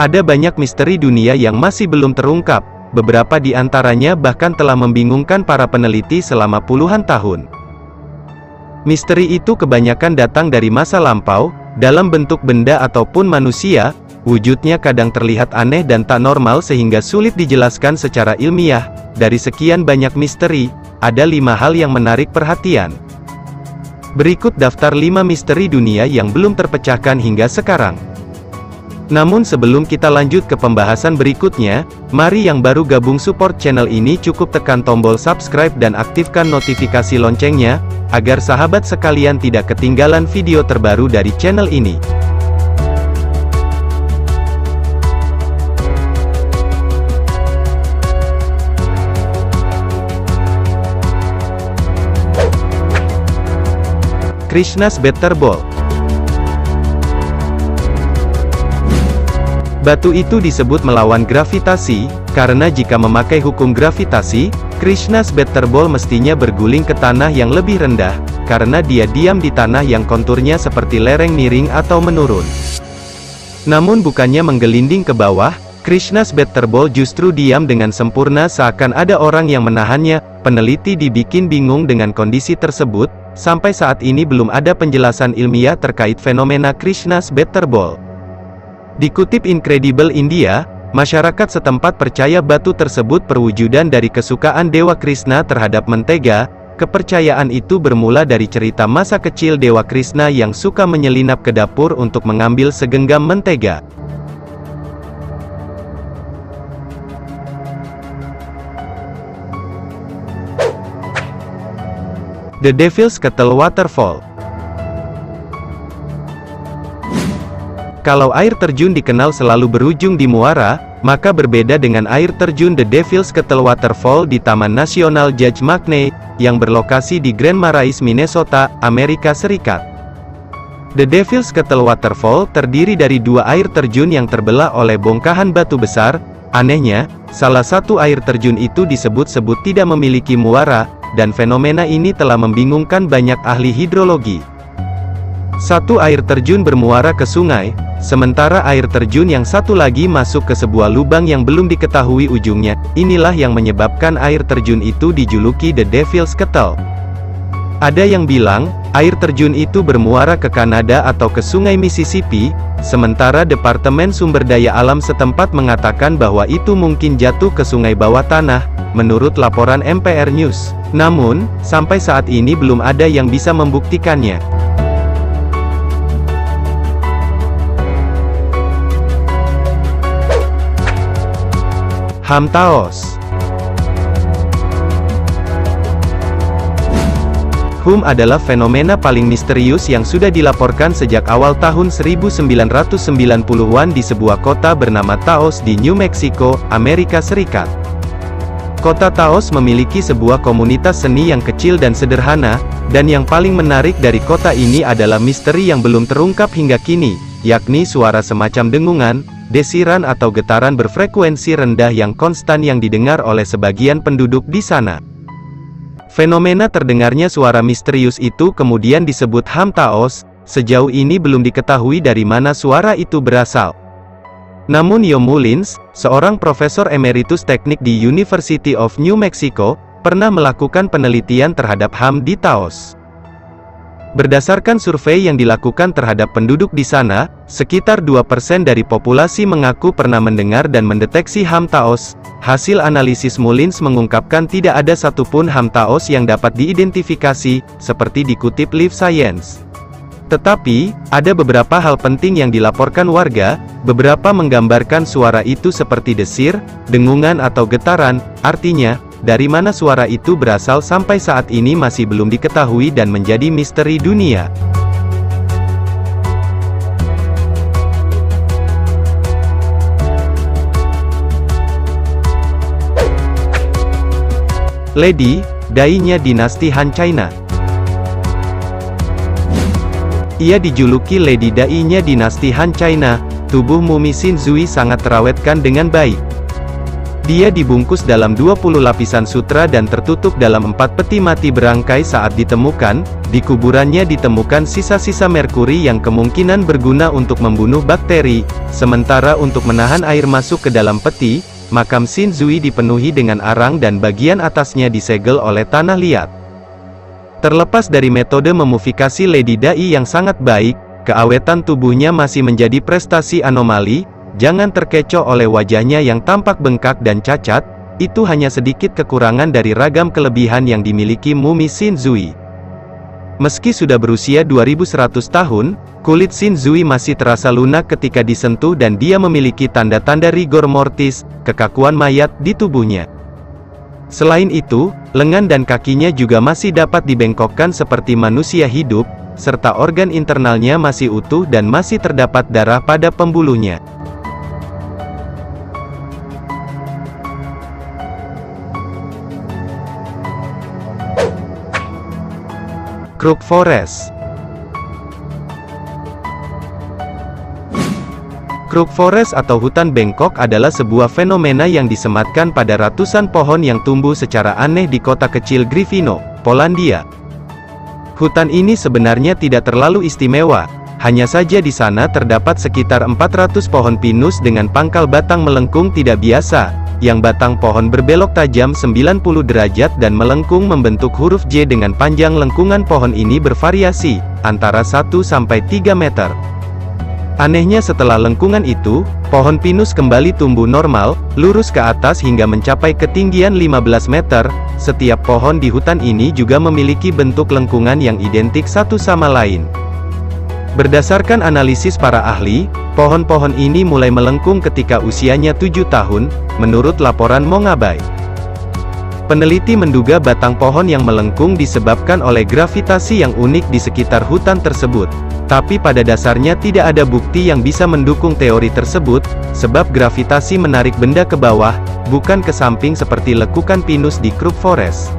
Ada banyak misteri dunia yang masih belum terungkap, beberapa di antaranya bahkan telah membingungkan para peneliti selama puluhan tahun. Misteri itu kebanyakan datang dari masa lampau, dalam bentuk benda ataupun manusia, wujudnya kadang terlihat aneh dan tak normal sehingga sulit dijelaskan secara ilmiah. Dari sekian banyak misteri, ada 5 hal yang menarik perhatian. Berikut daftar 5 misteri dunia yang belum terpecahkan hingga sekarang. Namun sebelum kita lanjut ke pembahasan berikutnya, mari yang baru gabung support channel ini cukup tekan tombol subscribe dan aktifkan notifikasi loncengnya, agar sahabat sekalian tidak ketinggalan video terbaru dari channel ini. Krishna's Better Ball. Batu itu disebut melawan gravitasi, karena jika memakai hukum gravitasi, Krishna's Better Ball mestinya berguling ke tanah yang lebih rendah, karena dia diam di tanah yang konturnya seperti lereng miring atau menurun. Namun bukannya menggelinding ke bawah, Krishna's Better Ball justru diam dengan sempurna seakan ada orang yang menahannya. Peneliti dibikin bingung dengan kondisi tersebut, sampai saat ini belum ada penjelasan ilmiah terkait fenomena Krishna's Better Ball. Dikutip Incredible India, masyarakat setempat percaya batu tersebut perwujudan dari kesukaan Dewa Krishna terhadap mentega. Kepercayaan itu bermula dari cerita masa kecil Dewa Krishna yang suka menyelinap ke dapur untuk mengambil segenggam mentega. The Devil's Kettle Waterfall. Kalau air terjun dikenal selalu berujung di muara, maka berbeda dengan air terjun The Devil's Kettle Waterfall di Taman Nasional Judge McNay, yang berlokasi di Grand Marais, Minnesota, Amerika Serikat. The Devil's Kettle Waterfall terdiri dari 2 air terjun yang terbelah oleh bongkahan batu besar. Anehnya, salah satu air terjun itu disebut-sebut tidak memiliki muara, dan fenomena ini telah membingungkan banyak ahli hidrologi. Satu air terjun bermuara ke sungai, sementara air terjun yang satu lagi masuk ke sebuah lubang yang belum diketahui ujungnya. Inilah yang menyebabkan air terjun itu dijuluki The Devil's Kettle. Ada yang bilang, air terjun itu bermuara ke Kanada atau ke sungai Mississippi, sementara Departemen Sumber Daya Alam setempat mengatakan bahwa itu mungkin jatuh ke sungai bawah tanah, menurut laporan MPR News. Namun, sampai saat ini belum ada yang bisa membuktikannya. Ham Taos. HUM adalah fenomena paling misterius yang sudah dilaporkan sejak awal tahun 1990-an di sebuah kota bernama Taos di New Mexico, Amerika Serikat. Kota Taos memiliki sebuah komunitas seni yang kecil dan sederhana, dan yang paling menarik dari kota ini adalah misteri yang belum terungkap hingga kini, yakni suara semacam dengungan, desiran atau getaran berfrekuensi rendah yang konstan yang didengar oleh sebagian penduduk di sana. Fenomena terdengarnya suara misterius itu kemudian disebut Ham Taos. Sejauh ini belum diketahui dari mana suara itu berasal. Namun Yo Mullins, seorang profesor emeritus teknik di University of New Mexico, pernah melakukan penelitian terhadap Ham di Taos. Berdasarkan survei yang dilakukan terhadap penduduk di sana, sekitar 2% dari populasi mengaku pernah mendengar dan mendeteksi Ham Taos. Hasil analisis Mullins mengungkapkan tidak ada satupun Ham Taos yang dapat diidentifikasi, seperti dikutip Live Science. Tetapi, ada beberapa hal penting yang dilaporkan warga. Beberapa menggambarkan suara itu seperti desir, dengungan atau getaran. Artinya, dari mana suara itu berasal sampai saat ini masih belum diketahui dan menjadi misteri dunia. Lady Dai-nya dinasti Han China. Ia dijuluki Lady Dai-nya dinasti Han China. Tubuh mumi Xin Zhui sangat terawetkan dengan baik. Dia dibungkus dalam 20 lapisan sutra dan tertutup dalam 4 peti mati berangkai saat ditemukan. Di kuburannya ditemukan sisa-sisa merkuri yang kemungkinan berguna untuk membunuh bakteri. Sementara untuk menahan air masuk ke dalam peti, makam Xin Zui dipenuhi dengan arang dan bagian atasnya disegel oleh tanah liat. Terlepas dari metode memumifikasi Lady Dai yang sangat baik, keawetan tubuhnya masih menjadi prestasi anomali. Jangan terkecoh oleh wajahnya yang tampak bengkak dan cacat, itu hanya sedikit kekurangan dari ragam kelebihan yang dimiliki mumi Xin Zui. Meski sudah berusia 2100 tahun, kulit Xin Zui masih terasa lunak ketika disentuh dan dia memiliki tanda-tanda rigor mortis, kekakuan mayat di tubuhnya. Selain itu, lengan dan kakinya juga masih dapat dibengkokkan seperti manusia hidup, serta organ internalnya masih utuh dan masih terdapat darah pada pembuluhnya. Crook Forest. Crook Forest atau hutan bengkok adalah sebuah fenomena yang disematkan pada ratusan pohon yang tumbuh secara aneh di kota kecil Gryfino, Polandia. Hutan ini sebenarnya tidak terlalu istimewa, hanya saja di sana terdapat sekitar 400 pohon pinus dengan pangkal batang melengkung tidak biasa, yang batang pohon berbelok tajam 90 derajat dan melengkung membentuk huruf J dengan panjang lengkungan pohon ini bervariasi, antara 1–3 meter. Anehnya setelah lengkungan itu, pohon pinus kembali tumbuh normal, lurus ke atas hingga mencapai ketinggian 15 meter, setiap pohon di hutan ini juga memiliki bentuk lengkungan yang identik satu sama lain. Berdasarkan analisis para ahli, pohon-pohon ini mulai melengkung ketika usianya 7 tahun, menurut laporan Mongabay. Peneliti menduga batang pohon yang melengkung disebabkan oleh gravitasi yang unik di sekitar hutan tersebut. Tapi pada dasarnya tidak ada bukti yang bisa mendukung teori tersebut, sebab gravitasi menarik benda ke bawah, bukan ke samping seperti lekukan pinus di Crook Forest.